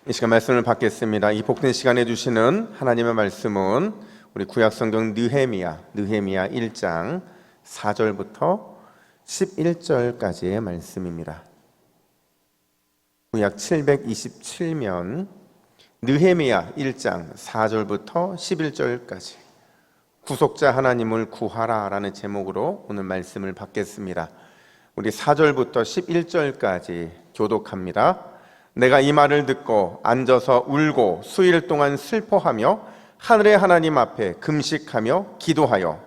이 시간 말씀을 받겠습니다. 이 복된 시간에 주시는 하나님의 말씀은 우리 구약성경 느헤미야 1장 4절부터 11절까지의 말씀입니다. 구약 727면 느헤미야 1장 4절부터 11절까지 구속자 하나님을 구하라 라는 제목으로 오늘 말씀을 받겠습니다. 우리 4절부터 11절까지 교독합니다. 내가 이 말을 듣고 앉아서 울고 수일 동안 슬퍼하며 하늘의 하나님 앞에 금식하며 기도하여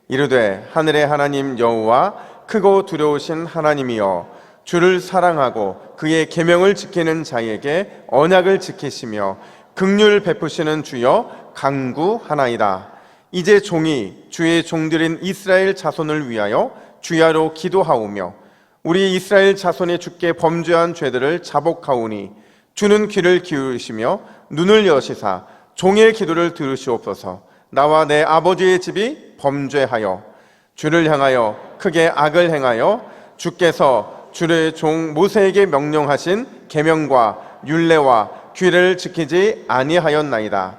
이르되 하늘의 하나님 여호와 크고 두려우신 하나님이여 주를 사랑하고 그의 계명을 지키는 자에게 언약을 지키시며 긍휼 베푸시는 주여 간구하나이다. 이제 종이 주의 종들인 이스라엘 자손을 위하여 주야로 기도하오며 우리 이스라엘 자손이 주께 범죄한 죄들을 자복하오니 주는 귀를 기울이시며 눈을 여시사 종의 기도를 들으시옵소서. 나와 내 아버지의 집이 범죄하여 주를 향하여 크게 악을 행하여 주께서 주의 종 모세에게 명령하신 계명과 율례와 규례를 지키지 아니하였나이다.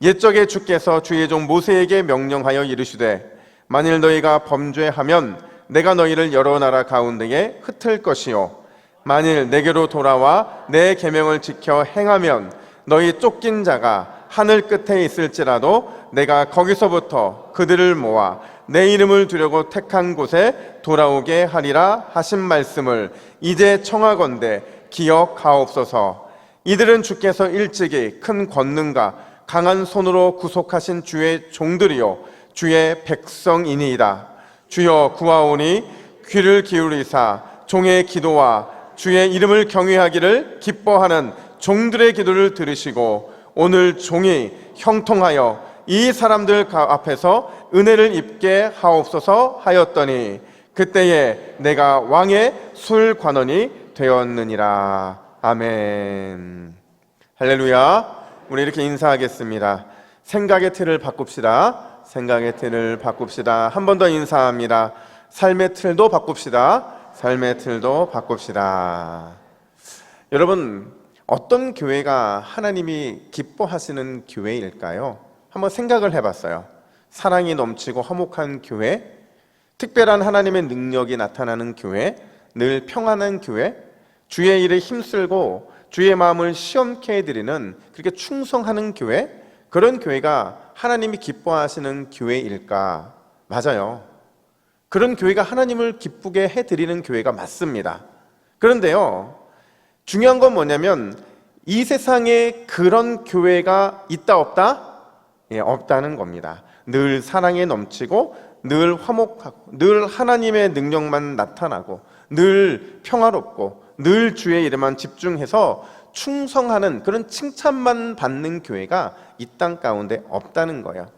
옛적에 주께서 주의 종 모세에게 명령하여 이르시되 만일 너희가 범죄하면 내가 너희를 여러 나라 가운데에 흩을 것이요 만일 내게로 돌아와 내 계명을 지켜 행하면 너희 쫓긴 자가 하늘 끝에 있을지라도 내가 거기서부터 그들을 모아 내 이름을 두려고 택한 곳에 돌아오게 하리라 하신 말씀을 이제 청하건대 기억하옵소서. 이들은 주께서 일찍이 큰 권능과 강한 손으로 구속하신 주의 종들이요 주의 백성이니이다. 주여 구하오니 귀를 기울이사 종의 기도와 주의 이름을 경외하기를 기뻐하는 종들의 기도를 들으시고 오늘 종이 형통하여 이 사람들 앞에서 은혜를 입게 하옵소서 하였더니 그때에 내가 왕의 술관원이 되었느니라. 아멘. 할렐루야. 우리 이렇게 인사하겠습니다. 생각의 틀을 바꿉시다. 생각의 틀을 바꿉시다. 한 번 더 인사합니다. 삶의 틀도 바꿉시다. 삶의 틀도 바꿉시다. 여러분, 어떤 교회가 하나님이 기뻐하시는 교회일까요? 한번 생각을 해봤어요. 사랑이 넘치고 화목한 교회, 특별한 하나님의 능력이 나타나는 교회, 늘 평안한 교회, 주의 일에 힘쓸고 주의 마음을 시험케 해드리는 그렇게 충성하는 교회, 그런 교회가 하나님이 기뻐하시는 교회일까? 맞아요. 그런 교회가 하나님을 기쁘게 해드리는 교회가 맞습니다. 그런데요, 중요한 건 뭐냐면 이 세상에 그런 교회가 있다 없다? 예, 없다는 겁니다. 늘 사랑에 넘치고 늘 화목하고 늘 하나님의 능력만 나타나고 늘 평화롭고 늘 주의 일에만 집중해서 충성하는 그런 칭찬만 받는 교회가 이 땅 가운데 없다는 거예요.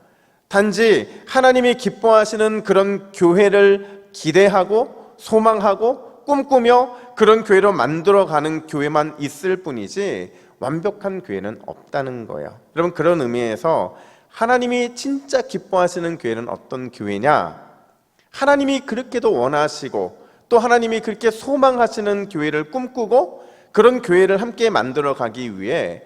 단지 하나님이 기뻐하시는 그런 교회를 기대하고 소망하고 꿈꾸며 그런 교회로 만들어가는 교회만 있을 뿐이지 완벽한 교회는 없다는 거예요. 여러분, 그런 의미에서 하나님이 진짜 기뻐하시는 교회는 어떤 교회냐? 하나님이 그렇게도 원하시고 또 하나님이 그렇게 소망하시는 교회를 꿈꾸고 그런 교회를 함께 만들어가기 위해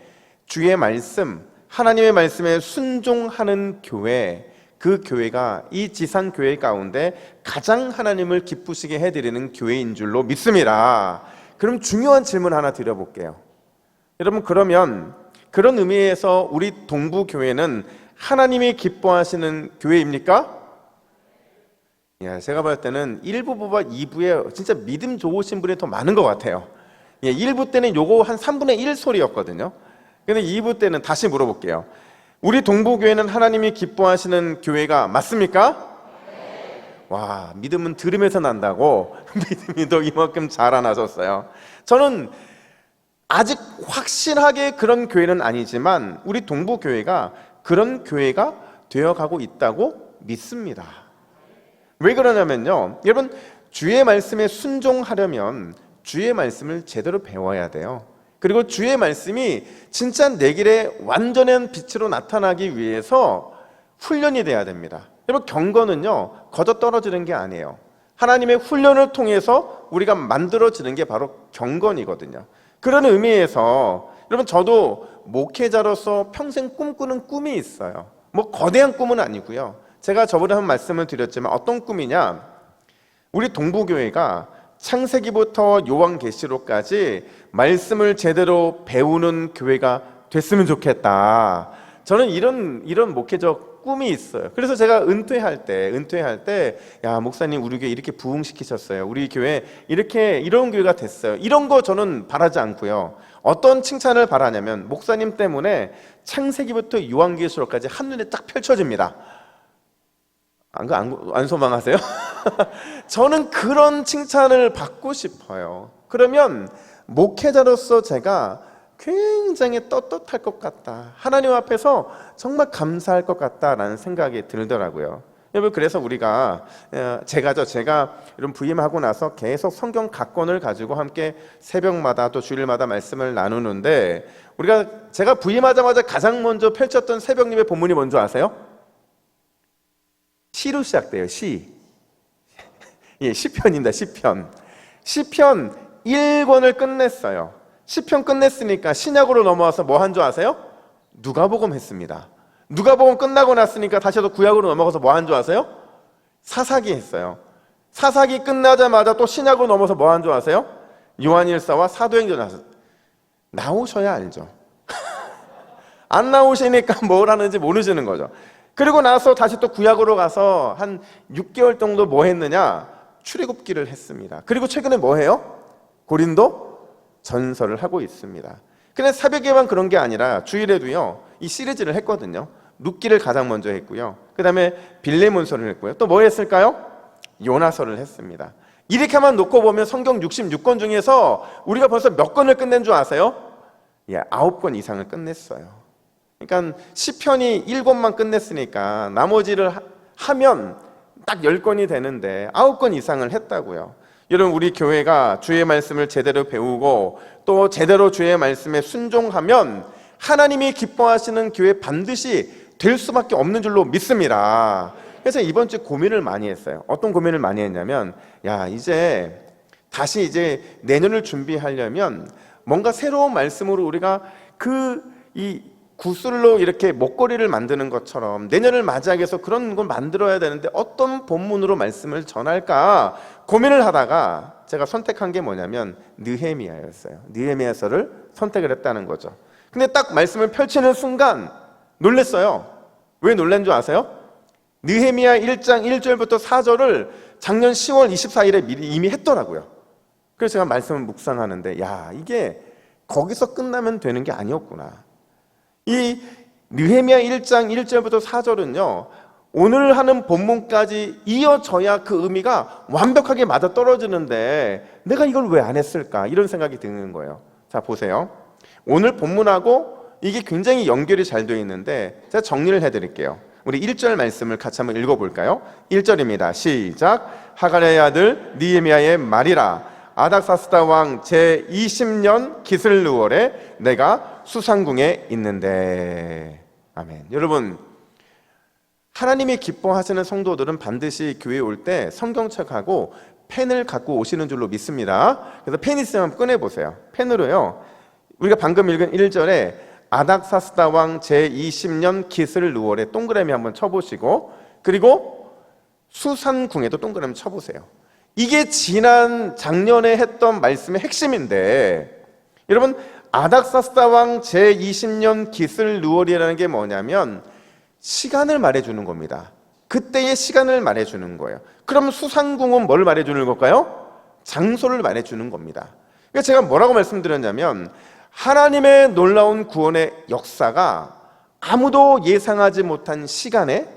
주의 말씀, 하나님의 말씀에 순종하는 교회, 그 교회가 이 지상교회 가운데 가장 하나님을 기쁘시게 해드리는 교회인 줄로 믿습니다. 그럼 중요한 질문 하나 드려볼게요. 여러분, 그러면 그런 의미에서 우리 동부교회는 하나님이 기뻐하시는 교회입니까? 제가 볼 때는 1부보다 2부에 진짜 믿음 좋으신 분이 더 많은 것 같아요. 1부 때는 요거 한 3분의 1 소리였거든요. 근데 2부 때는 다시 물어볼게요. 우리 동부교회는 하나님이 기뻐하시는 교회가 맞습니까? 와, 믿음은 들으면서 난다고 믿음이 더 이만큼 자라나셨어요. 저는 아직 확실하게 그런 교회는 아니지만 우리 동부교회가 그런 교회가 되어가고 있다고 믿습니다. 왜 그러냐면요, 여러분, 주의 말씀에 순종하려면 주의 말씀을 제대로 배워야 돼요. 그리고 주의 말씀이 진짜 내 길에 완전한 빛으로 나타나기 위해서 훈련이 돼야 됩니다. 여러분, 경건은요 거저 떨어지는 게 아니에요. 하나님의 훈련을 통해서 우리가 만들어지는 게 바로 경건이거든요. 그런 의미에서 여러분, 저도 목회자로서 평생 꿈꾸는 꿈이 있어요. 뭐 거대한 꿈은 아니고요. 제가 저번에 한 말씀을 드렸지만 어떤 꿈이냐, 우리 동부교회가 창세기부터 요한계시록까지 말씀을 제대로 배우는 교회가 됐으면 좋겠다. 저는 이런 목회적 꿈이 있어요. 그래서 제가 은퇴할 때 야, 목사님 우리 교회 이렇게 부흥시키셨어요. 우리 교회 이런 교회가 됐어요. 이런 거 저는 바라지 않고요. 어떤 칭찬을 바라냐면, 목사님 때문에 창세기부터 요한계시록까지 한눈에 딱 펼쳐집니다. 안 소망하세요? 저는 그런 칭찬을 받고 싶어요. 그러면 목회자로서 제가 굉장히 떳떳할 것 같다, 하나님 앞에서 정말 감사할 것 같다라는 생각이 들더라고요. 여러분, 그래서 제가 이런 부임하고 나서 계속 성경 각권을 가지고 함께 새벽마다 또 주일마다 말씀을 나누는데, 제가 부임하자마자 가장 먼저 펼쳤던 새벽 예배 본문이 뭔지 아세요? 시로 시작돼요. 예, 시편입니다. 시편 1권을 끝냈어요. 시편 끝냈으니까 신약으로 넘어와서 뭐 한 줄 아세요? 누가복음 했습니다. 누가복음 끝나고 났으니까 다시 또 구약으로 넘어가서 뭐 한 줄 아세요? 사사기 했어요. 사사기 끝나자마자 또 신약으로 넘어서 뭐 한 줄 아세요? 요한일서와 사도행전 나오셔야 알죠. 안 나오시니까 뭘 하는지 모르시는 거죠. 그리고 나서 다시 또 구약으로 가서 한 6개월 정도 뭐 했느냐? 출애굽기를 했습니다. 그리고 최근에 뭐 해요? 고린도 전설을 하고 있습니다. 근데 새벽에만 그런 게 아니라 주일에도요, 이 시리즈를 했거든요. 룻기를 가장 먼저 했고요. 그 다음에 빌레몬서를 했고요. 또 뭐 했을까요? 요나서를 했습니다. 이렇게만 놓고 보면 성경 66권 중에서 우리가 벌써 몇 권을 끝낸 줄 아세요? 예, 9권 이상을 끝냈어요. 그러니까 시편이 1권만 끝냈으니까 나머지를 하면 딱 10권이 되는데 9권 이상을 했다고요. 여러분, 우리 교회가 주의 말씀을 제대로 배우고 또 제대로 주의 말씀에 순종하면 하나님이 기뻐하시는 교회 반드시 될 수밖에 없는 줄로 믿습니다. 그래서 이번 주에 고민을 많이 했어요. 어떤 고민을 많이 했냐면, 다시 내년을 준비하려면 뭔가 새로운 말씀으로 우리가 이 구슬로 이렇게 목걸이를 만드는 것처럼 내년을 맞이하기 위해서 그런 걸 만들어야 되는데 어떤 본문으로 말씀을 전할까 고민을 하다가 제가 선택한 게 뭐냐면 느헤미야였어요. 느헤미야서를 선택을 했다는 거죠. 근데 딱 말씀을 펼치는 순간 놀랐어요. 왜 놀란 줄 아세요? 느헤미야 1장 1절부터 4절을 작년 10월 24일에 미리 이미 했더라고요. 그래서 제가 말씀을 묵상하는데, 이게 거기서 끝나면 되는 게 아니었구나. 이 느헤미야 1장 1절부터 4절은요, 오늘 하는 본문까지 이어져야 그 의미가 완벽하게 맞아떨어지는데 내가 이걸 왜 안 했을까, 이런 생각이 드는 거예요. 자, 보세요. 오늘 본문하고 이게 굉장히 연결이 잘 되어 있는데 제가 정리를 해드릴게요. 우리 1절 말씀을 같이 한번 읽어볼까요? 1절입니다. 시작. 하가랴의 아들 느헤미야의 말이라. 아닥사스다 왕 제20년 기슬르월에 내가 수상궁에 있는데. 아멘. 여러분, 하나님이 기뻐하시는 성도들은 반드시 교회에 올 때 성경책하고 펜을 갖고 오시는 줄로 믿습니다. 그래서 펜 있으면 한번 꺼내보세요. 펜으로요, 우리가 방금 읽은 1절에 아닥사스다 왕 제20년 기슬르월에 동그라미 한번 쳐보시고, 그리고 수산궁에도 동그라미 쳐보세요. 이게 작년에 했던 말씀의 핵심인데, 여러분, 아닥사스다 왕 제20년 기슬르월이라는 게 뭐냐면 시간을 말해주는 겁니다. 그때의 시간을 말해주는 거예요. 그럼 수산궁은 뭘 말해주는 걸까요? 장소를 말해주는 겁니다. 그러니까 제가 뭐라고 말씀드렸냐면, 하나님의 놀라운 구원의 역사가 아무도 예상하지 못한 시간에,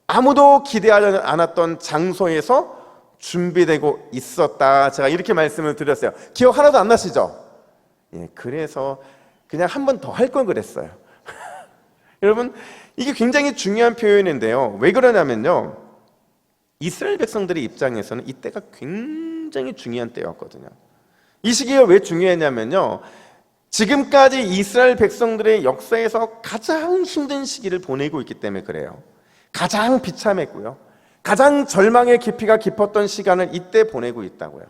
아무도 기대하지 않았던 장소에서 준비되고 있었다. 제가 이렇게 말씀을 드렸어요. 기억 하나도 안 나시죠? 예, 그래서 그냥 한 번 더 할 걸 그랬어요. 여러분, 이게 굉장히 중요한 표현인데요. 왜 그러냐면요, 이스라엘 백성들의 입장에서는 이때가 굉장히 중요한 때였거든요. 이 시기가 왜 중요했냐면요, 지금까지 이스라엘 백성들의 역사에서 가장 힘든 시기를 보내고 있기 때문에 그래요. 가장 비참했고요, 가장 절망의 깊이가 깊었던 시간을 이때 보내고 있다고요.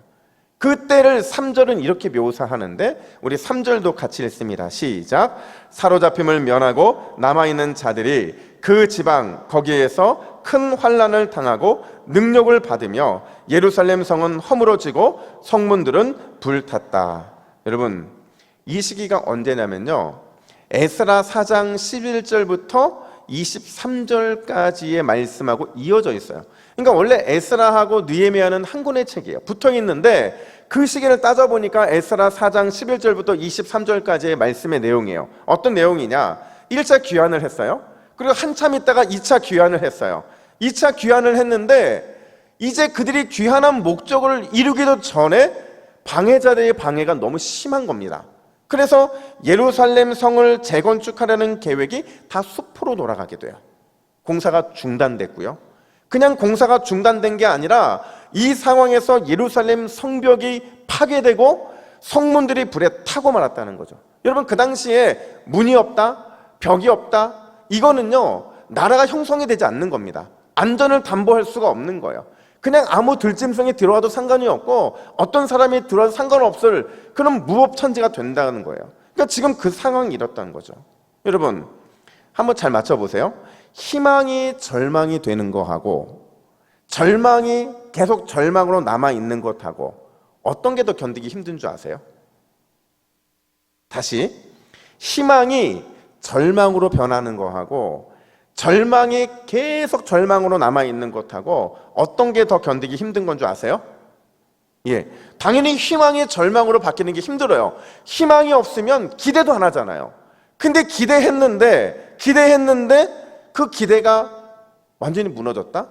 그때를 3절은 이렇게 묘사하는데 우리 3절도 같이 읽습니다. 시작. 사로잡힘을 면하고 남아있는 자들이 그 지방 거기에서 큰 환난을 당하고 능력을 받으며 예루살렘 성은 허물어지고 성문들은 불탔다. 여러분, 이 시기가 언제냐면요, 에스라 4장 11절부터 23절까지의 말씀하고 이어져 있어요. 그러니까 원래 에스라하고 느헤미야는 한 권의 책이에요. 붙어 있는데 그 시기를 따져보니까 에스라 4장 11절부터 23절까지의 말씀의 내용이에요. 어떤 내용이냐? 1차 귀환을 했어요. 그리고 한참 있다가 2차 귀환을 했어요. 2차 귀환을 했는데 이제 그들이 귀환한 목적을 이루기도 전에 방해자들의 방해가 너무 심한 겁니다. 그래서 예루살렘 성을 재건축하려는 계획이 다 수포로 돌아가게 돼요. 공사가 중단됐고요. 그냥 공사가 중단된 게 아니라 이 상황에서 예루살렘 성벽이 파괴되고 성문들이 불에 타고 말았다는 거죠. 여러분, 그 당시에 문이 없다, 벽이 없다, 이거는요, 나라가 형성이 되지 않는 겁니다. 안전을 담보할 수가 없는 거예요. 그냥 아무 들짐승이 들어와도 상관이 없고 어떤 사람이 들어와도 상관없을 그런 무법천지가 된다는 거예요. 그러니까 지금 그 상황이 이렇다는 거죠. 여러분, 한번 잘 맞춰보세요. 희망이 절망이 되는 거하고 절망이 계속 절망으로 남아있는 것하고 어떤 게 더 견디기 힘든 줄 아세요? 다시, 희망이 절망으로 변하는 거하고 절망이 계속 절망으로 남아있는 것하고 어떤 게 더 견디기 힘든 건 줄 아세요? 예, 당연히 희망이 절망으로 바뀌는 게 힘들어요. 희망이 없으면 기대도 안 하잖아요. 근데 기대했는데 그 기대가 완전히 무너졌다?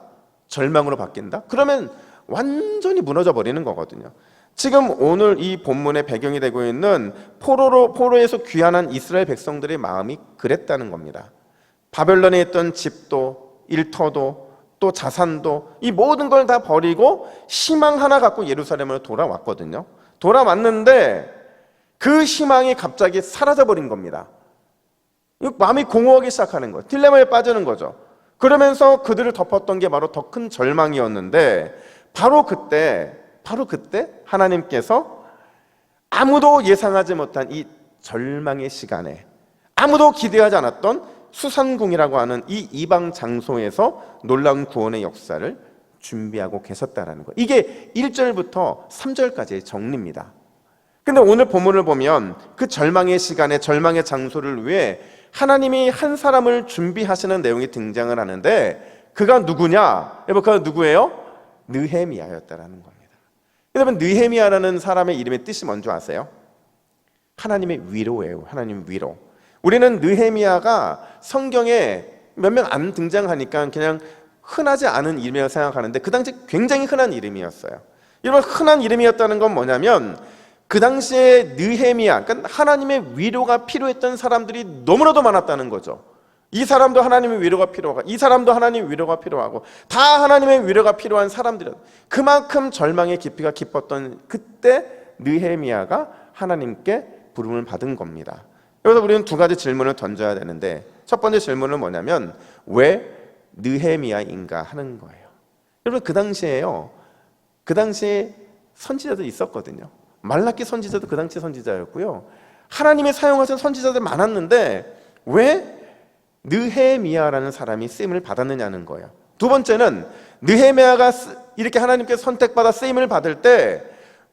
절망으로 바뀐다? 그러면 완전히 무너져 버리는 거거든요. 지금 오늘 이 본문의 배경이 되고 있는 포로에서 귀환한 이스라엘 백성들의 마음이 그랬다는 겁니다. 바벨론에 있던 집도 일터도 또 자산도 이 모든 걸 다 버리고 희망 하나 갖고 예루살렘으로 돌아왔거든요. 돌아왔는데 그 희망이 갑자기 사라져버린 겁니다. 마음이 공허하기 시작하는 거예요. 딜레마에 빠지는 거죠. 그러면서 그들을 덮었던 게 바로 더 큰 절망이었는데 바로 그때 하나님께서 아무도 예상하지 못한 이 절망의 시간에 아무도 기대하지 않았던 수산궁이라고 하는 이 이방 장소에서 놀라운 구원의 역사를 준비하고 계셨다라는 거예요. 이게 1절부터 3절까지의 정리입니다. 근데 오늘 본문을 보면 그 절망의 시간에 절망의 장소를 위해 하나님이 한 사람을 준비하시는 내용이 등장을 하는데 그가 누구냐? 여러분, 그가 누구예요? 느헤미야였다라는 겁니다. 여러분, 느헤미야라는 사람의 이름의 뜻이 뭔지 아세요? 하나님의 위로예요. 하나님의 위로. 우리는 느헤미야가 성경에 몇 명 안 등장하니까 그냥 흔하지 않은 이름이라고 생각하는데 그 당시 굉장히 흔한 이름이었어요. 여러분, 흔한 이름이었다는 건 뭐냐면 그 당시에 느헤미야, 그러니까 하나님의 위로가 필요했던 사람들이 너무나도 많았다는 거죠. 이 사람도 하나님의 위로가 필요하고 이 사람도 하나님의 위로가 필요하고 다 하나님의 위로가 필요한 사람들은 그만큼 절망의 깊이가 깊었던 그때 느헤미야가 하나님께 부름을 받은 겁니다. 여기서 우리는 두 가지 질문을 던져야 되는데 첫 번째 질문은 뭐냐면 왜 느헤미야인가 하는 거예요. 여러분, 그 당시에 선지자들이 있었거든요. 말라기 선지자도 그 당시 선지자였고요. 하나님이 사용하신 선지자들 많았는데 왜 느헤미야라는 사람이 쓰임을 받았느냐는 거예요. 두 번째는 느헤미야가 이렇게 하나님께 선택받아 쓰임을 받을 때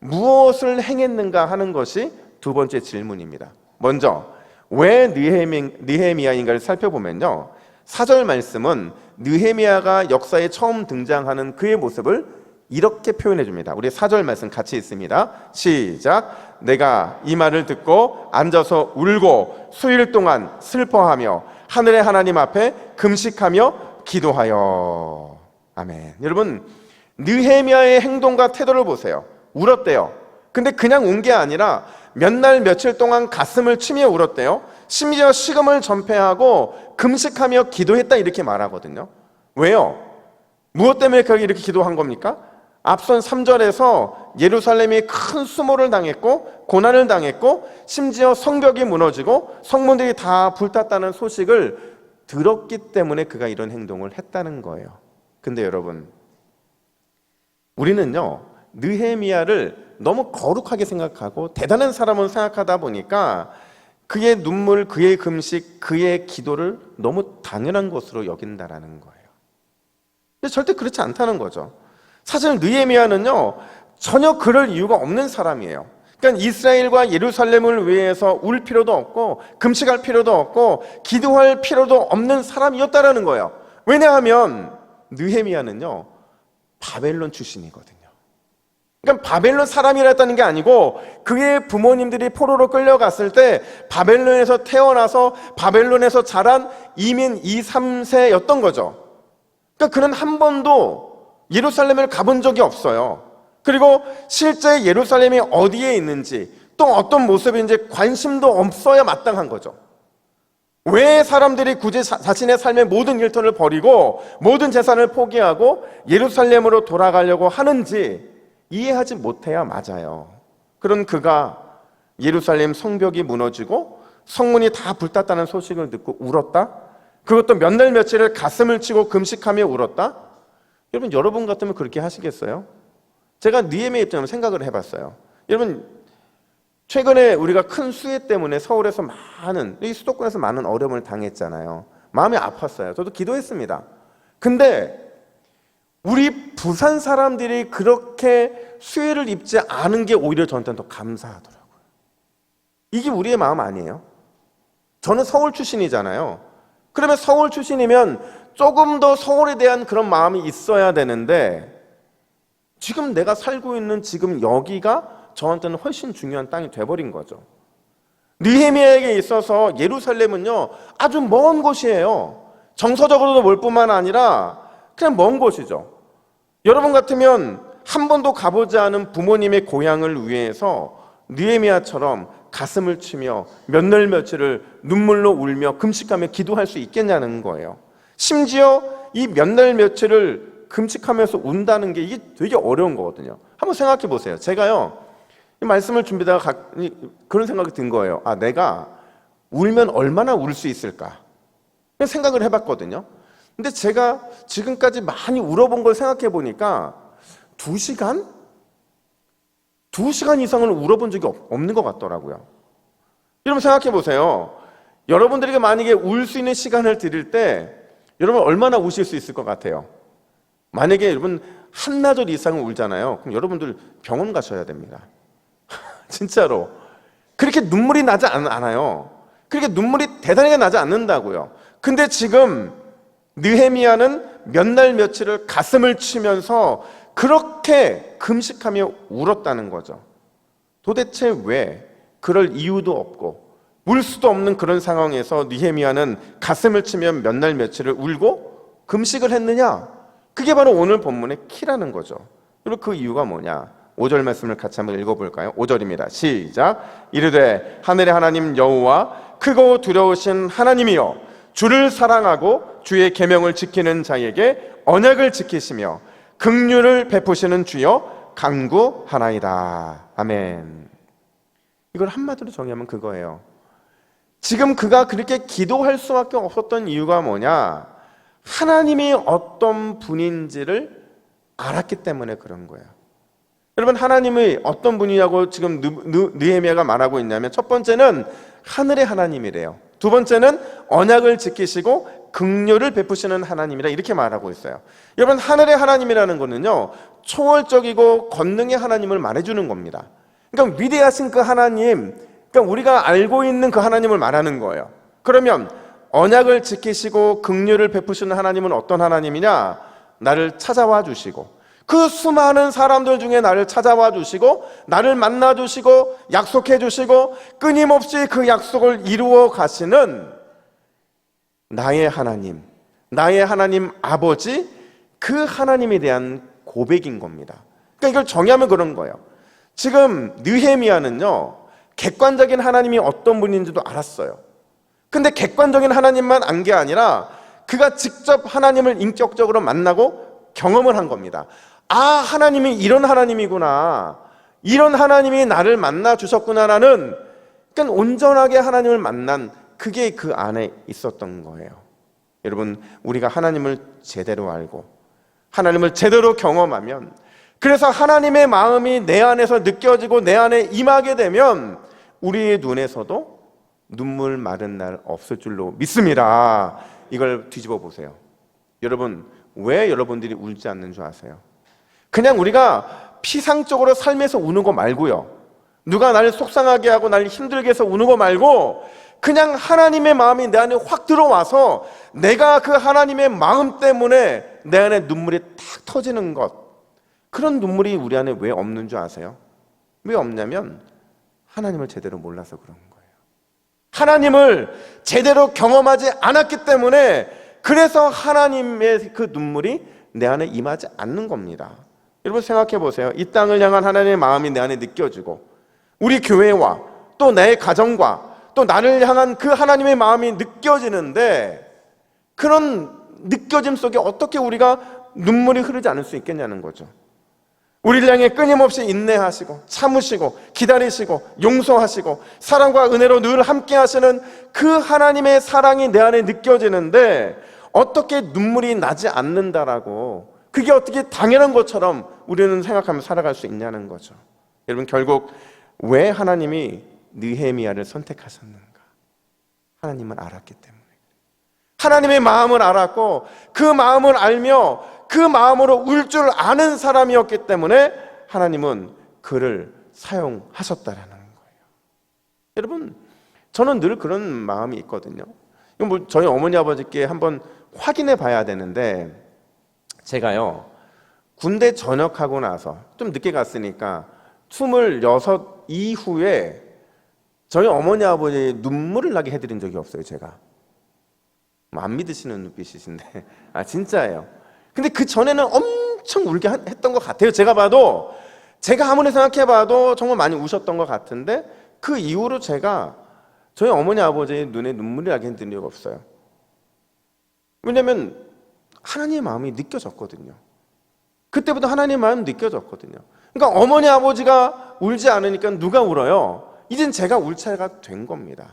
무엇을 행했는가 하는 것이 두 번째 질문입니다. 먼저 왜 느헤미야인가를 살펴보면요, 4절 말씀은 느헤미야가 역사에 처음 등장하는 그의 모습을 이렇게 표현해 줍니다. 우리 4절 말씀 같이 있습니다. 시작. 내가 이 말을 듣고 앉아서 울고 수일 동안 슬퍼하며 하늘의 하나님 앞에 금식하며 기도하여. 아멘. 여러분, 느헤미야의 행동과 태도를 보세요. 울었대요. 근데 그냥 운 게 아니라 몇 날 며칠 동안 가슴을 치며 울었대요. 심지어 식음을 전폐하고 금식하며 기도했다 이렇게 말하거든요. 왜요? 무엇 때문에 그렇게 이렇게 기도한 겁니까? 앞선 3절에서 예루살렘이 큰 수모를 당했고 고난을 당했고 심지어 성벽이 무너지고 성문들이 다 불탔다는 소식을 들었기 때문에 그가 이런 행동을 했다는 거예요. 근데 여러분, 우리는요 느헤미야를 너무 거룩하게 생각하고 대단한 사람으로 생각하다 보니까 그의 눈물, 그의 금식, 그의 기도를 너무 당연한 것으로 여긴다라는 거예요. 근데 절대 그렇지 않다는 거죠. 사실 느헤미야는요, 전혀 그럴 이유가 없는 사람이에요. 그러니까 이스라엘과 예루살렘을 위해서 울 필요도 없고 금식할 필요도 없고 기도할 필요도 없는 사람이었다라는 거예요. 왜냐하면 느헤미야는요, 바벨론 출신이거든요. 그러니까 바벨론 사람이라 했다는 게 아니고 그의 부모님들이 포로로 끌려갔을 때 바벨론에서 태어나서 바벨론에서 자란 이민 2, 3세였던 거죠. 그러니까 그는 한 번도 예루살렘을 가본 적이 없어요. 그리고 실제 예루살렘이 어디에 있는지 또 어떤 모습인지 관심도 없어야 마땅한 거죠. 왜 사람들이 굳이 자신의 삶의 모든 일터를 버리고 모든 재산을 포기하고 예루살렘으로 돌아가려고 하는지 이해하지 못해야 맞아요. 그런 그가 예루살렘 성벽이 무너지고 성문이 다 불탔다는 소식을 듣고 울었다? 그것도 몇 날 며칠을 가슴을 치고 금식하며 울었다? 여러분 같으면 그렇게 하시겠어요? 제가 느헤미야 입장으로 생각을 해봤어요. 여러분, 최근에 우리가 큰 수해 때문에 서울에서 이 수도권에서 많은 어려움을 당했잖아요. 마음이 아팠어요. 저도 기도했습니다. 근데 우리 부산 사람들이 그렇게 수해를 입지 않은 게 오히려 저한테는 더 감사하더라고요. 이게 우리의 마음 아니에요? 저는 서울 출신이잖아요. 그러면 서울 출신이면 조금 더 서울에 대한 그런 마음이 있어야 되는데 지금 내가 살고 있는 지금 여기가 저한테는 훨씬 중요한 땅이 돼버린 거죠. 느헤미야에게 있어서 예루살렘은요, 아주 먼 곳이에요. 정서적으로도 멀 뿐만 아니라 그냥 먼 곳이죠. 여러분 같으면 한 번도 가보지 않은 부모님의 고향을 위해서 느헤미야처럼 가슴을 치며 몇 날 며칠을 눈물로 울며 금식하며 기도할 수 있겠냐는 거예요. 심지어 이 몇 날 며칠을 금식하면서 운다는 게 이게 되게 어려운 거거든요. 한번 생각해 보세요. 제가요, 이 말씀을 준비하다가 그런 생각이 든 거예요. 아, 내가 울면 얼마나 울 수 있을까? 그냥 생각을 해봤거든요. 근데 제가 지금까지 많이 울어본 걸 생각해 보니까 2시간? 2시간 이상을 울어본 적이 없는 것 같더라고요. 여러분 생각해 보세요. 여러분들에게 만약에 울 수 있는 시간을 드릴 때 여러분 얼마나 우실 수 있을 것 같아요? 만약에 여러분 한나절 이상을 울잖아요. 그럼 여러분들 병원 가셔야 됩니다. 진짜로. 그렇게 눈물이 나지 않아요. 그렇게 눈물이 대단하게 나지 않는다고요. 근데 지금 느헤미야는 몇 날 며칠을 가슴을 치면서 그렇게 금식하며 울었다는 거죠. 도대체 왜 그럴 이유도 없고 울 수도 없는 그런 상황에서 느헤미야는 가슴을 치며 몇 날 며칠을 울고 금식을 했느냐? 그게 바로 오늘 본문의 키라는 거죠. 그리고 그 이유가 뭐냐? 5절 말씀을 같이 한번 읽어볼까요? 5절입니다. 시작. 이르되 하늘의 하나님 여호와 크고 두려우신 하나님이여 주를 사랑하고 주의 계명을 지키는 자에게 언약을 지키시며 긍휼을 베푸시는 주여 간구하나이다. 아멘. 이걸 한마디로 정의하면 그거예요. 지금 그가 그렇게 기도할 수밖에 없었던 이유가 뭐냐? 하나님이 어떤 분인지를 알았기 때문에 그런 거예요. 여러분, 하나님이 어떤 분이냐고 지금 느헤미야가 말하고 있냐면 첫 번째는 하늘의 하나님이래요. 두 번째는 언약을 지키시고 긍휼을 베푸시는 하나님이라 이렇게 말하고 있어요. 여러분, 하늘의 하나님이라는 거는요, 초월적이고 권능의 하나님을 말해주는 겁니다. 그러니까 위대하신 그 하나님, 그러니까 우리가 알고 있는 그 하나님을 말하는 거예요. 그러면 언약을 지키시고 긍휼을 베푸시는 하나님은 어떤 하나님이냐? 나를 찾아와 주시고 그 수많은 사람들 중에 나를 찾아와 주시고 나를 만나 주시고 약속해 주시고 끊임없이 그 약속을 이루어 가시는 나의 하나님, 나의 하나님 아버지, 그 하나님에 대한 고백인 겁니다. 그러니까 이걸 정의하면 그런 거예요. 지금 느헤미야는요, 객관적인 하나님이 어떤 분인지도 알았어요. 근데 객관적인 하나님만 안 게 아니라 그가 직접 하나님을 인격적으로 만나고 경험을 한 겁니다. 아, 하나님이 이런 하나님이구나, 이런 하나님이 나를 만나 주셨구나라는, 그러니까 온전하게 하나님을 만난 그게 그 안에 있었던 거예요. 여러분, 우리가 하나님을 제대로 알고 하나님을 제대로 경험하면 그래서 하나님의 마음이 내 안에서 느껴지고 내 안에 임하게 되면 우리의 눈에서도 눈물 마른 날 없을 줄로 믿습니다. 이걸 뒤집어 보세요. 여러분, 왜 여러분들이 울지 않는 줄 아세요? 그냥 우리가 피상적으로 삶에서 우는 거 말고요, 누가 나를 속상하게 하고 나를 힘들게 해서 우는 거 말고 그냥 하나님의 마음이 내 안에 확 들어와서 내가 그 하나님의 마음 때문에 내 안에 눈물이 탁 터지는 것, 그런 눈물이 우리 안에 왜 없는 줄 아세요? 왜 없냐면 하나님을 제대로 몰라서 그런 거예요. 하나님을 제대로 경험하지 않았기 때문에, 그래서 하나님의 그 눈물이 내 안에 임하지 않는 겁니다. 여러분 생각해 보세요. 이 땅을 향한 하나님의 마음이 내 안에 느껴지고 우리 교회와 또 내 가정과 또 나를 향한 그 하나님의 마음이 느껴지는데, 그런 느껴짐 속에 어떻게 우리가 눈물이 흐르지 않을 수 있겠냐는 거죠. 우리를 향해 끊임없이 인내하시고 참으시고 기다리시고 용서하시고 사랑과 은혜로 늘 함께 하시는 그 하나님의 사랑이 내 안에 느껴지는데 어떻게 눈물이 나지 않는다라고, 그게 어떻게 당연한 것처럼 우리는 생각하며 살아갈 수 있냐는 거죠. 여러분, 결국 왜 하나님이 느헤미야를 선택하셨는가? 하나님은 알았기 때문에. 하나님의 마음을 알았고 그 마음을 알며 그 마음으로 울 줄 아는 사람이었기 때문에 하나님은 그를 사용하셨다라는 거예요. 여러분, 저는 늘 그런 마음이 있거든요. 이건 뭐 저희 어머니 아버지께 한번 확인해 봐야 되는데, 제가요 군대 전역하고 나서 좀 늦게 갔으니까 26 이후에 저희 어머니 아버지 눈물을 나게 해드린 적이 없어요. 제가 안 믿으시는 눈빛이신데 진짜예요. 근데 그 전에는 엄청 울게 했던 것 같아요. 제가 봐도, 제가 아무리 생각해봐도 정말 많이 우셨던 것 같은데, 그 이후로 제가 저희 어머니 아버지의 눈에 눈물이 나게 해드린 적이 없어요. 왜냐하면 하나님의 마음이 느껴졌거든요. 그때부터 하나님의 마음이 느껴졌거든요. 그러니까 어머니 아버지가 울지 않으니까 누가 울어요? 이젠 제가 울 차례가 된 겁니다.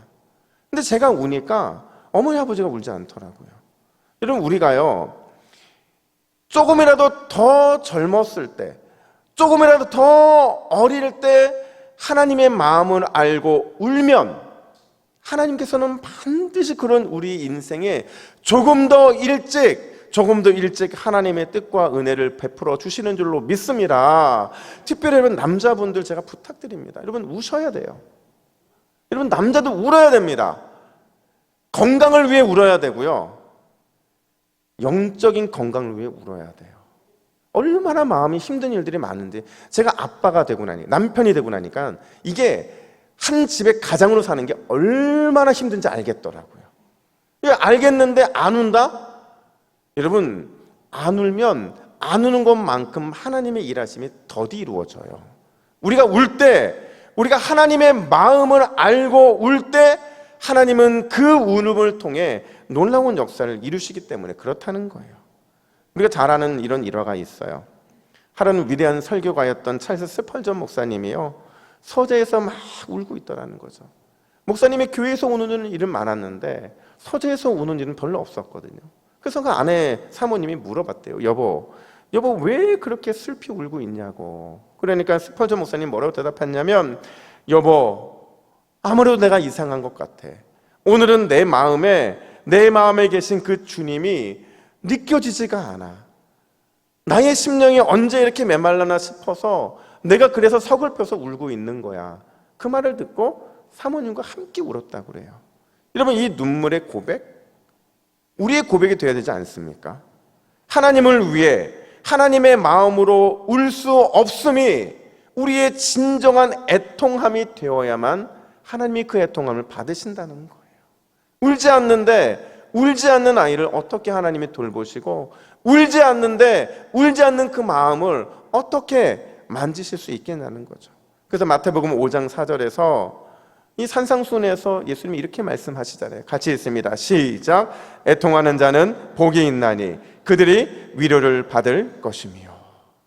근데 제가 우니까 어머니 아버지가 울지 않더라고요. 여러분, 우리가요 조금이라도 더 젊었을 때, 조금이라도 더 어릴 때 하나님의 마음을 알고 울면 하나님께서는 반드시 그런 우리 인생에 조금 더 일찍 하나님의 뜻과 은혜를 베풀어 주시는 줄로 믿습니다. 특별히 여러분 남자분들 제가 부탁드립니다. 여러분 우셔야 돼요. 여러분 남자도 울어야 됩니다. 건강을 위해 울어야 되고요, 영적인 건강을 위해 울어야 돼요. 얼마나 마음이 힘든 일들이 많은데, 제가 아빠가 되고 나니, 남편이 되고 나니까 이게 한 집의 가장으로 사는 게 얼마나 힘든지 알겠더라고요. 알겠는데 안 운다? 여러분, 안 울면 안 우는 것만큼 하나님의 일하심이 더디 이루어져요. 우리가 울 때, 우리가 하나님의 마음을 알고 울 때 하나님은 그 울음을 통해 놀라운 역사를 이루시기 때문에 그렇다는 거예요. 우리가 잘 아는 이런 일화가 있어요. 하루는 위대한 설교가였던 찰스 스펄전 목사님이요 서재에서 막 울고 있더라는 거죠. 목사님이 교회에서 우는 일은 많았는데 서재에서 우는 일은 별로 없었거든요. 그래서 그 아내 사모님이 물어봤대요. 여보 왜 그렇게 슬피 울고 있냐고. 그러니까 스펄전 목사님 뭐라고 대답했냐면, 여보, 아무래도 내가 이상한 것 같아. 오늘은 내 마음에 계신 그 주님이 느껴지지가 않아. 나의 심령이 언제 이렇게 메말라나 싶어서 내가 그래서 서글퍼서 울고 있는 거야. 그 말을 듣고 사모님과 함께 울었다고 그래요. 여러분, 이 눈물의 고백, 우리의 고백이 되어야 되지 않습니까? 하나님을 위해 하나님의 마음으로 울 수 없음이 우리의 진정한 애통함이 되어야만 하나님이 그 애통함을 받으신다는 거예요. 울지 않는 아이를 어떻게 하나님이 돌보시고, 울지 않는 그 마음을 어떻게 만지실 수 있겠냐는 거죠. 그래서 마태복음 5장 4절에서 이 산상순에서 예수님이 이렇게 말씀하시잖아요. 같이 읽습니다. 시작. 애통하는 자는 복이 있나니 그들이 위로를 받을 것이며.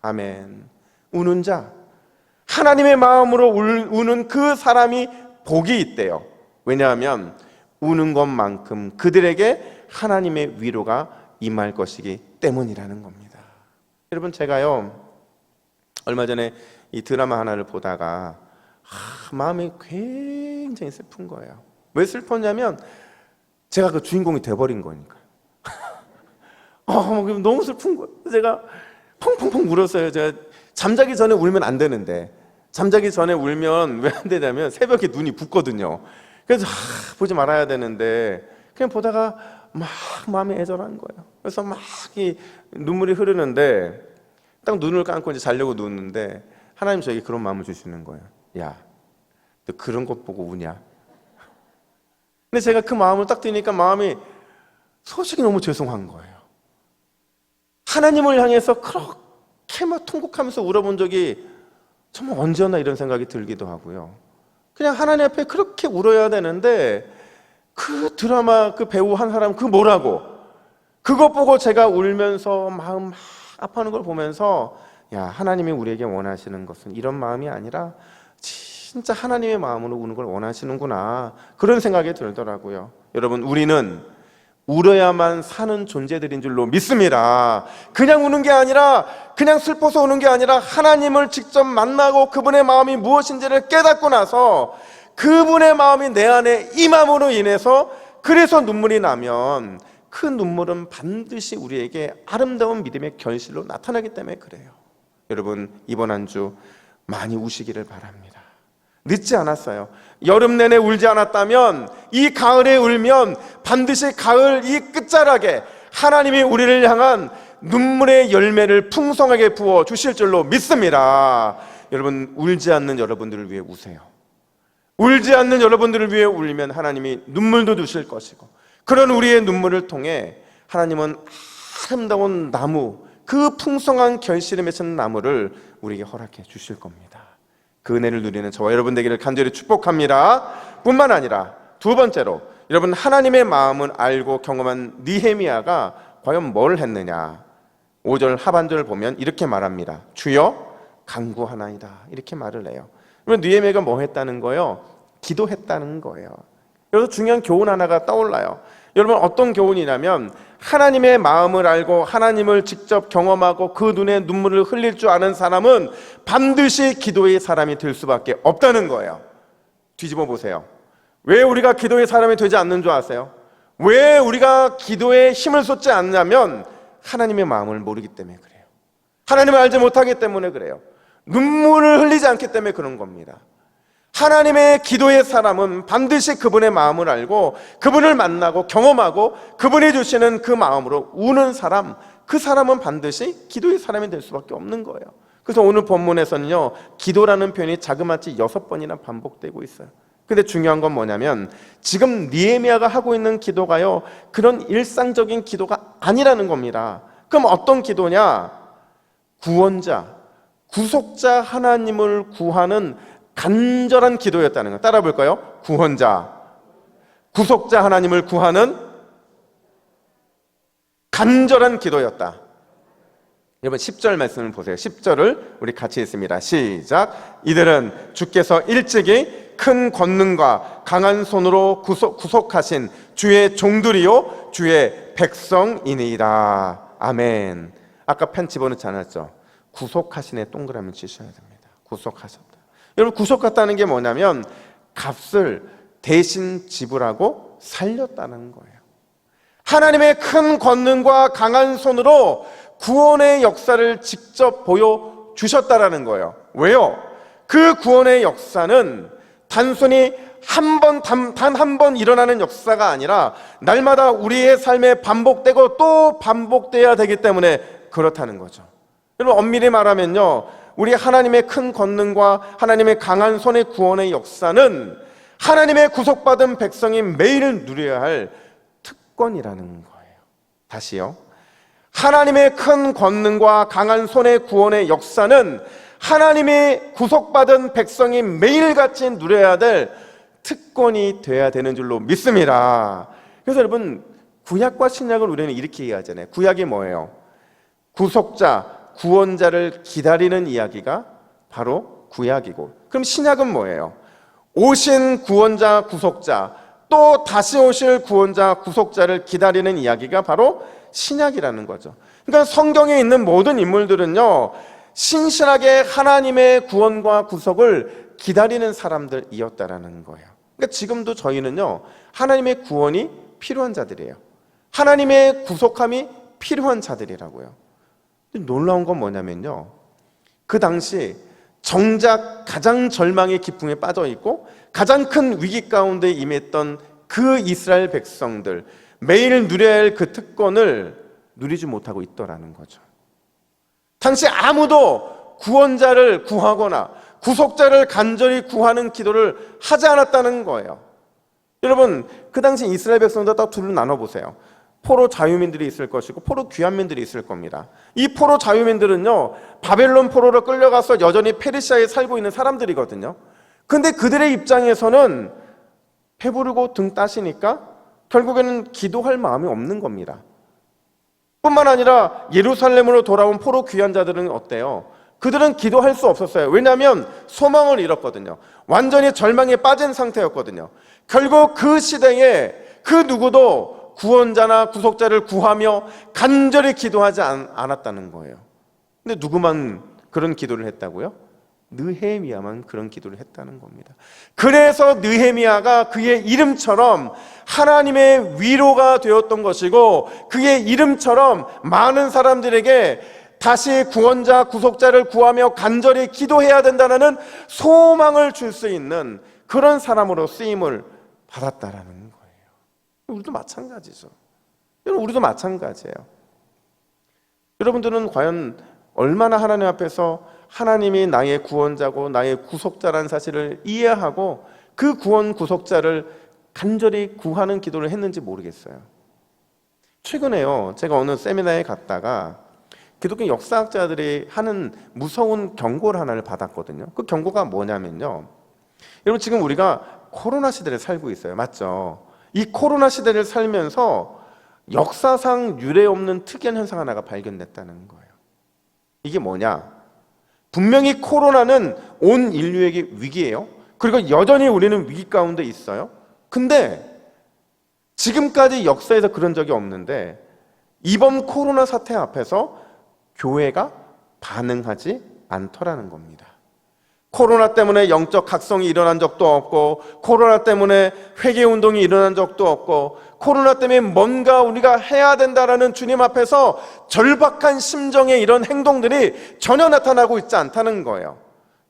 아멘. 우는 자, 하나님의 마음으로 우는 그 사람이 복이 있대요. 왜냐하면 우는 것만큼 그들에게 하나님의 위로가 임할 것이기 때문이라는 겁니다. 여러분, 제가요 얼마 전에 이 드라마 하나를 보다가 마음이 굉장히 슬픈 거예요. 왜 슬펐냐면 제가 그 주인공이 돼버린 거니까. 너무 슬픈 거예요. 제가 펑펑펑 울었어요. 제가 잠자기 전에 울면 안 되는데, 잠자기 전에 울면 왜 안 되냐면 새벽에 눈이 붓거든요. 그래서 보지 말아야 되는데 그냥 보다가 막 마음이 애절한 거예요. 그래서 막 이 눈물이 흐르는데 딱 눈을 감고 이제 자려고 누웠는데 하나님 저에게 그런 마음을 주시는 거예요. 야, 너 그런 것 보고 우냐? 근데 제가 그 마음을 딱 드니까 마음이 솔직히 너무 죄송한 거예요. 하나님을 향해서 그렇게 막 통곡하면서 울어본 적이 정말 언제였나 이런 생각이 들기도 하고요. 그냥 하나님 앞에 그렇게 울어야 되는데 그 드라마 그 배우 한 사람 그 뭐라고 그것 보고 제가 울면서 마음 막 아파하는 걸 보면서 야, 하나님이 우리에게 원하시는 것은 이런 마음이 아니라 진짜 하나님의 마음으로 우는 걸 원하시는구나, 그런 생각이 들더라고요. 여러분, 우리는 울어야만 사는 존재들인 줄로 믿습니다. 그냥 우는 게 아니라, 그냥 슬퍼서 우는 게 아니라 하나님을 직접 만나고 그분의 마음이 무엇인지를 깨닫고 나서 그분의 마음이 내 안에 임함으로 인해서 그래서 눈물이 나면 그 눈물은 반드시 우리에게 아름다운 믿음의 결실로 나타나기 때문에 그래요. 여러분, 이번 한 주 많이 우시기를 바랍니다. 늦지 않았어요. 여름 내내 울지 않았다면 이 가을에 울면 반드시 가을 이 끝자락에 하나님이 우리를 향한 눈물의 열매를 풍성하게 부어 주실 줄로 믿습니다. 여러분, 울지 않는 여러분들을 위해 우세요. 울지 않는 여러분들을 위해 울면 하나님이 눈물도 주실 것이고, 그런 우리의 눈물을 통해 하나님은 아름다운 나무, 그 풍성한 결실을 맺은 나무를 우리에게 허락해 주실 겁니다. 그 은혜를 누리는 저와 여러분 되기를 간절히 축복합니다. 뿐만 아니라 두 번째로, 여러분, 하나님의 마음을 알고 경험한 느헤미야가 과연 뭘 했느냐. 5절 하반절을 보면 이렇게 말합니다. 주여 간구하나이다, 이렇게 말을 해요. 그러면 느헤미야가 뭐 했다는 거예요? 기도했다는 거예요. 그래서 중요한 교훈 하나가 떠올라요. 여러분, 어떤 교훈이냐면 하나님의 마음을 알고 하나님을 직접 경험하고 그 눈에 눈물을 흘릴 줄 아는 사람은 반드시 기도의 사람이 될 수밖에 없다는 거예요. 뒤집어 보세요. 왜 우리가 기도의 사람이 되지 않는 줄 아세요? 왜 우리가 기도에 힘을 쏟지 않냐면 하나님의 마음을 모르기 때문에 그래요. 하나님을 알지 못하기 때문에 그래요. 눈물을 흘리지 않기 때문에 그런 겁니다. 하나님의 기도의 사람은 반드시 그분의 마음을 알고 그분을 만나고 경험하고 그분이 주시는 그 마음으로 우는 사람, 그 사람은 반드시 기도의 사람이 될 수밖에 없는 거예요. 그래서 오늘 본문에서는요, 기도라는 표현이 자그마치 6번이나 반복되고 있어요. 근데 중요한 건 뭐냐면 지금 느헤미야가 하고 있는 기도가요, 그런 일상적인 기도가 아니라는 겁니다. 그럼 어떤 기도냐? 구원자, 구속자 하나님을 구하는 간절한 기도였다는 거. 따라 볼까요? 구원자, 구속자 하나님을 구하는 간절한 기도였다. 여러분, 10절 말씀을 보세요. 10절을 우리 같이 읽습니다. 시작. 이들은 주께서 일찍이 큰 권능과 강한 손으로 구속하신 주의 종들이요 주의 백성이니이다. 아멘. 아까 편 집어넣지 않았죠? 구속하신에 동그라미 치셔야 됩니다. 구속하셨다. 여러분, 구속했다는 게 뭐냐면 값을 대신 지불하고 살렸다는 거예요. 하나님의 큰 권능과 강한 손으로 구원의 역사를 직접 보여주셨다라는 거예요. 왜요? 그 구원의 역사는 단순히 단 한 번 일어나는 역사가 아니라 날마다 우리의 삶에 반복되고 또 반복돼야 되기 때문에 그렇다는 거죠. 여러분, 엄밀히 말하면요, 우리 하나님의 큰 권능과 하나님의 강한 손의 구원의 역사는 하나님의 구속받은 백성이 매일 누려야 할 특권이라는 거예요. 다시요. 하나님의 큰 권능과 강한 손의 구원의 역사는 하나님의 구속받은 백성이 매일같이 누려야 될 특권이 돼야 되는 줄로 믿습니다. 그래서 여러분, 구약과 신약을 우리는 이렇게 이해하잖아요. 구약이 뭐예요? 구속자, 구원자를 기다리는 이야기가 바로 구약이고, 그럼 신약은 뭐예요? 오신 구원자, 구속자, 또 다시 오실 구원자, 구속자를 기다리는 이야기가 바로 신약이라는 거죠. 그러니까 성경에 있는 모든 인물들은요, 신실하게 하나님의 구원과 구속을 기다리는 사람들이었다라는 거예요. 그러니까 지금도 저희는요, 하나님의 구원이 필요한 자들이에요. 하나님의 구속함이 필요한 자들이라고요. 근데 놀라운 건 뭐냐면요, 그 당시 정작 가장 절망의 기풍에 빠져 있고 가장 큰 위기 가운데 임했던 그 이스라엘 백성들, 매일 누려야 할 그 특권을 누리지 못하고 있더라는 거죠. 당시 아무도 구원자를 구하거나 구속자를 간절히 구하는 기도를 하지 않았다는 거예요. 여러분, 그 당시 이스라엘 백성들 딱 둘로 나눠보세요. 포로 자유민들이 있을 것이고 포로 귀환민들이 있을 겁니다. 이 포로 자유민들은요, 바벨론 포로로 끌려가서 여전히 페르시아에 살고 있는 사람들이거든요. 근데 그들의 입장에서는 배부르고 등 따시니까 결국에는 기도할 마음이 없는 겁니다. 뿐만 아니라 예루살렘으로 돌아온 포로 귀환자들은 어때요? 그들은 기도할 수 없었어요. 왜냐하면 소망을 잃었거든요. 완전히 절망에 빠진 상태였거든요. 결국 그 시대에 그 누구도 구원자나 구속자를 구하며 간절히 기도하지 않았다는 거예요. 근데 누구만 그런 기도를 했다고요? 느헤미야만 그런 기도를 했다는 겁니다. 그래서 느헤미야가 그의 이름처럼 하나님의 위로가 되었던 것이고, 그의 이름처럼 많은 사람들에게 다시 구원자, 구속자를 구하며 간절히 기도해야 된다는 소망을 줄 수 있는 그런 사람으로 쓰임을 받았다라는 거예요. 우리도 마찬가지죠. 여러분, 우리도 마찬가지예요. 여러분들은 과연 얼마나 하나님 앞에서 하나님이 나의 구원자고 나의 구속자라는 사실을 이해하고 그 구원 구속자를 간절히 구하는 기도를 했는지 모르겠어요. 최근에요, 제가 어느 세미나에 갔다가 기독교 역사학자들이 하는 무서운 경고를 하나를 받았거든요. 그 경고가 뭐냐면요, 여러분, 지금 우리가 코로나 시대를 살고 있어요. 맞죠? 이 코로나 시대를 살면서 역사상 유례 없는 특이한 현상 하나가 발견됐다는 거예요. 이게 뭐냐? 분명히 코로나는 온 인류에게 위기예요. 그리고 여전히 우리는 위기 가운데 있어요. 근데 지금까지 역사에서 그런 적이 없는데 이번 코로나 사태 앞에서 교회가 반응하지 않더라는 겁니다. 코로나 때문에 영적 각성이 일어난 적도 없고, 코로나 때문에 회개운동이 일어난 적도 없고, 코로나 때문에 뭔가 우리가 해야 된다라는 주님 앞에서 절박한 심정의 이런 행동들이 전혀 나타나고 있지 않다는 거예요.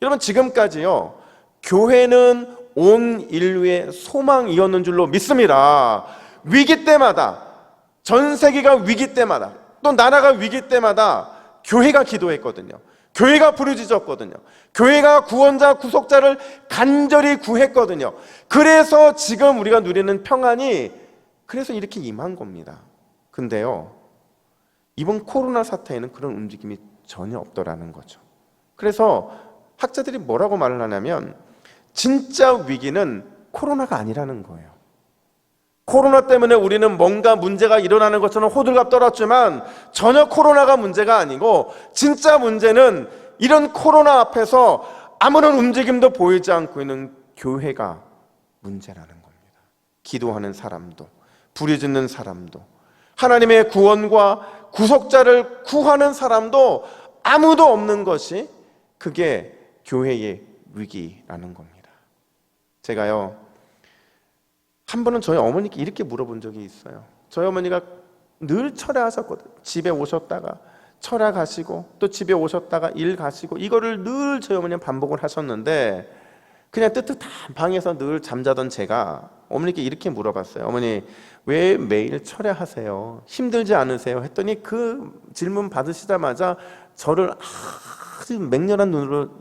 여러분, 지금까지요, 교회는 온 인류의 소망이었는 줄로 믿습니다. 위기 때마다, 전 세계가 위기 때마다, 또 나라가 위기 때마다 교회가 기도했거든요. 교회가 부르짖었거든요. 교회가 구원자, 구속자를 간절히 구했거든요. 그래서 지금 우리가 누리는 평안이 그래서 이렇게 임한 겁니다. 근데요, 이번 코로나 사태에는 그런 움직임이 전혀 없더라는 거죠. 그래서 학자들이 뭐라고 말을 하냐면 진짜 위기는 코로나가 아니라는 거예요. 코로나 때문에 우리는 뭔가 문제가 일어나는 것처럼 호들갑 떨었지만 전혀 코로나가 문제가 아니고, 진짜 문제는 이런 코로나 앞에서 아무런 움직임도 보이지 않고 있는 교회가 문제라는 겁니다. 기도하는 사람도, 부르짖는 사람도, 하나님의 구원과 구속자를 구하는 사람도 아무도 없는 것이 그게 교회의 위기라는 겁니다. 제가요, 한 번은 저희 어머니께 이렇게 물어본 적이 있어요. 저희 어머니가 늘 철야하셨거든요. 집에 오셨다가 철야가시고 또 집에 오셨다가 일 가시고, 이거를 늘 저희 어머니는 반복을 하셨는데, 그냥 뜨뜻한 방에서 늘 잠자던 제가 어머니께 이렇게 물어봤어요. 어머니, 왜 매일 철야하세요? 힘들지 않으세요? 했더니 그 질문 받으시자마자 저를 아주 맹렬한 눈으로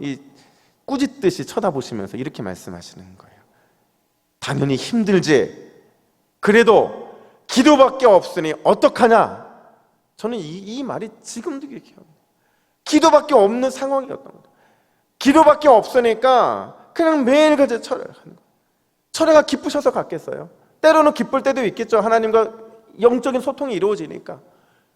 꾸짖듯이 쳐다보시면서 이렇게 말씀하시는 거예요. 당연히 힘들지. 그래도 기도밖에 없으니 어떡하냐? 저는 이 말이 지금도 이렇게 합니다. 기도밖에 없는 상황이었던 거예요. 기도밖에 없으니까 그냥 매일같이 철야를 하는 거예요. 철야가 기쁘셔서 갔겠어요? 때로는 기쁠 때도 있겠죠. 하나님과 영적인 소통이 이루어지니까.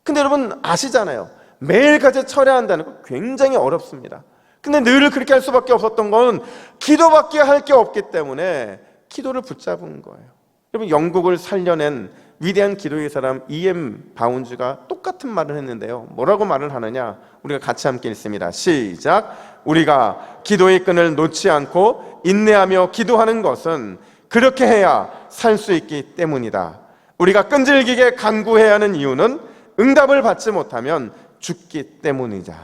근데 여러분 아시잖아요. 매일같이 철야한다는 거 굉장히 어렵습니다. 근데 늘 그렇게 할 수밖에 없었던 건 기도밖에 할 게 없기 때문에 기도를 붙잡은 거예요. 여러분, 영국을 살려낸 위대한 기도의 사람 E.M. 바운즈가 똑같은 말을 했는데요. 뭐라고 말을 하느냐? 우리가 같이 함께 읽습니다. 시작. 우리가 기도의 끈을 놓지 않고 인내하며 기도하는 것은 그렇게 해야 살 수 있기 때문이다. 우리가 끈질기게 간구해야 하는 이유는 응답을 받지 못하면 죽기 때문이다.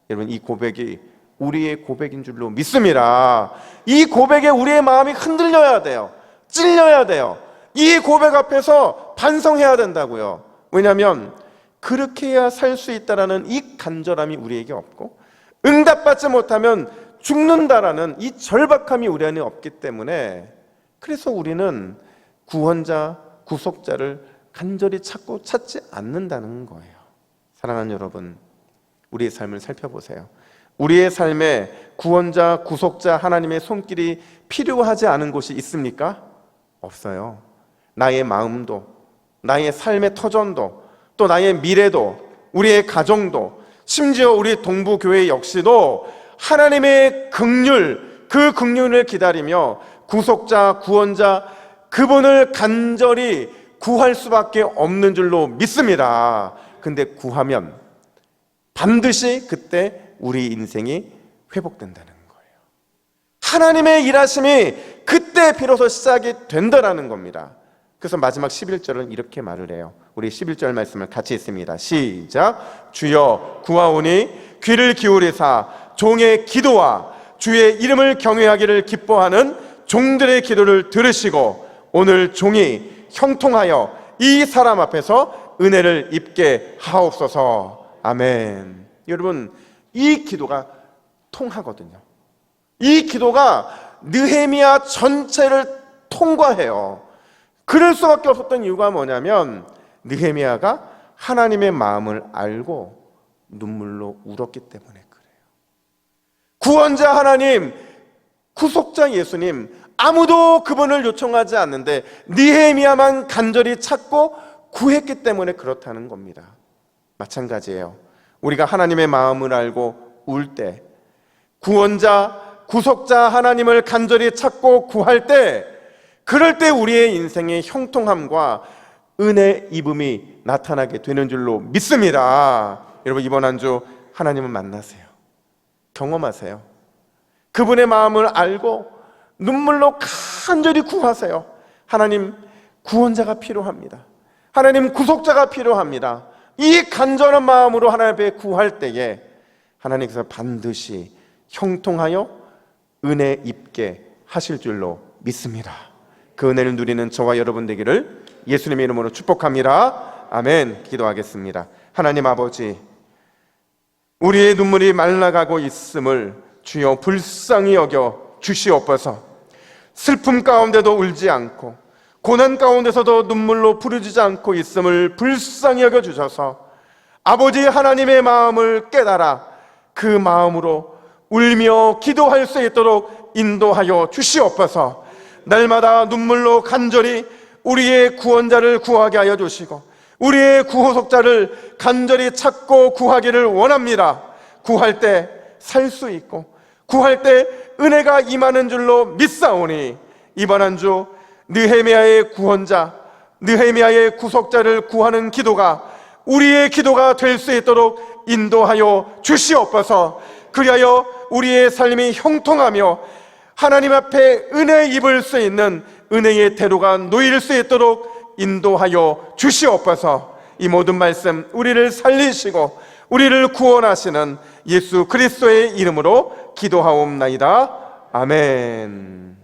여러분, 이 고백이 우리의 고백인 줄로 믿습니다. 이 고백에 우리의 마음이 흔들려야 돼요. 찔려야 돼요. 이 고백 앞에서 반성해야 된다고요. 왜냐하면 그렇게 해야 살 수 있다라는 이 간절함이 우리에게 없고, 응답받지 못하면 죽는다라는 이 절박함이 우리 안에 없기 때문에, 그래서 우리는 구원자, 구속자를 간절히 찾지 않는다는 거예요. 사랑하는 여러분, 우리의 삶을 살펴보세요. 우리의 삶에 구원자, 구속자 하나님의 손길이 필요하지 않은 곳이 있습니까? 없어요. 나의 마음도, 나의 삶의 터전도, 또 나의 미래도, 우리의 가정도, 심지어 우리 동부교회 역시도 하나님의 긍휼, 그 긍휼을 기다리며 구속자, 구원자, 그분을 간절히 구할 수밖에 없는 줄로 믿습니다. 근데 구하면 반드시 그때 우리 인생이 회복된다는 거예요. 하나님의 일하심이 그때 비로소 시작이 된다라는 겁니다. 그래서 마지막 11절은 이렇게 말을 해요. 우리 11절 말씀을 같이 읽습니다. 시작. 주여 구하오니 귀를 기울이사 종의 기도와 주의 이름을 경외하기를 기뻐하는 종들의 기도를 들으시고 오늘 종이 형통하여 이 사람 앞에서 은혜를 입게 하옵소서. 아멘. 여러분, 이 기도가 통하거든요. 이 기도가 느헤미야 전체를 통과해요. 그럴 수밖에 없었던 이유가 뭐냐면 느헤미야가 하나님의 마음을 알고 눈물로 울었기 때문에 그래요. 구원자 하나님, 구속자 예수님, 아무도 그분을 요청하지 않는데 느헤미야만 간절히 찾고 구했기 때문에 그렇다는 겁니다. 마찬가지예요. 우리가 하나님의 마음을 알고 울 때, 구원자, 구속자 하나님을 간절히 찾고 구할 때, 그럴 때 우리의 인생의 형통함과 은혜 입음이 나타나게 되는 줄로 믿습니다. 여러분, 이번 한 주 하나님을 만나세요. 경험하세요. 그분의 마음을 알고 눈물로 간절히 구하세요. 하나님, 구원자가 필요합니다. 하나님, 구속자가 필요합니다. 이 간절한 마음으로 하나님 앞에 구할 때에 하나님께서 반드시 형통하여 은혜 입게 하실 줄로 믿습니다. 그 은혜를 누리는 저와 여러분 되기를 예수님의 이름으로 축복합니다. 아멘. 기도하겠습니다. 하나님 아버지, 우리의 눈물이 말라가고 있음을 주여 불쌍히 여겨 주시옵소서. 슬픔 가운데도 울지 않고 고난 가운데서도 눈물로 부르짖지 않고 있음을 불쌍히 여겨 주셔서 아버지 하나님의 마음을 깨달아 그 마음으로 울며 기도할 수 있도록 인도하여 주시옵소서. 날마다 눈물로 간절히 우리의 구원자를 구하게 하여 주시고 우리의 구속자를 간절히 찾고 구하기를 원합니다. 구할 때 살 수 있고 구할 때 은혜가 임하는 줄로 믿사오니 이번 한 주 느헤미야의 구원자, 느헤미야의 구속자를 구하는 기도가 우리의 기도가 될 수 있도록 인도하여 주시옵소서. 그리하여 우리의 삶이 형통하며 하나님 앞에 은혜 입을 수 있는 은혜의 태도가 놓일 수 있도록 인도하여 주시옵소서. 이 모든 말씀 우리를 살리시고 우리를 구원하시는 예수 그리스도의 이름으로 기도하옵나이다. 아멘.